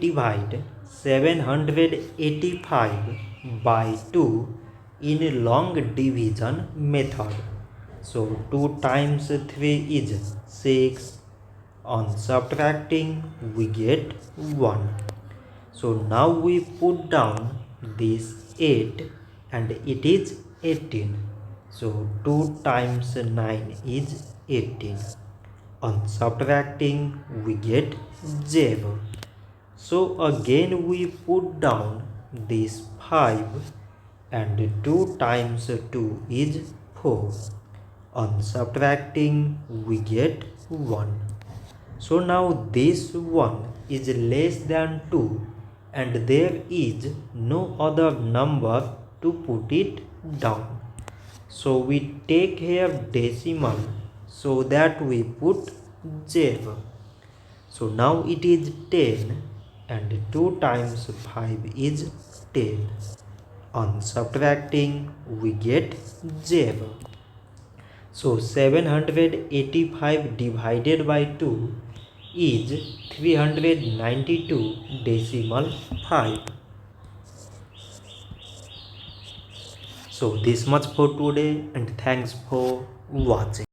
divide 785 by 2 in long division method. So 2 times 3 is 6. On subtracting we get 1. So now we put down this 8 and it is 18. So 2 times 9 is 18. On subtracting we get 0. So again we put down this 5 and 2 times 2 is 4. On subtracting we get 1. So now this 1 is less than 2 and there is no other number to put it down. So we take here decimal so that we put 0. So now it is 10 and 2 times 5 is 10. On subtracting we get 0. So 785 divided by 2 is 392.5. So this much for today and thanks for watching.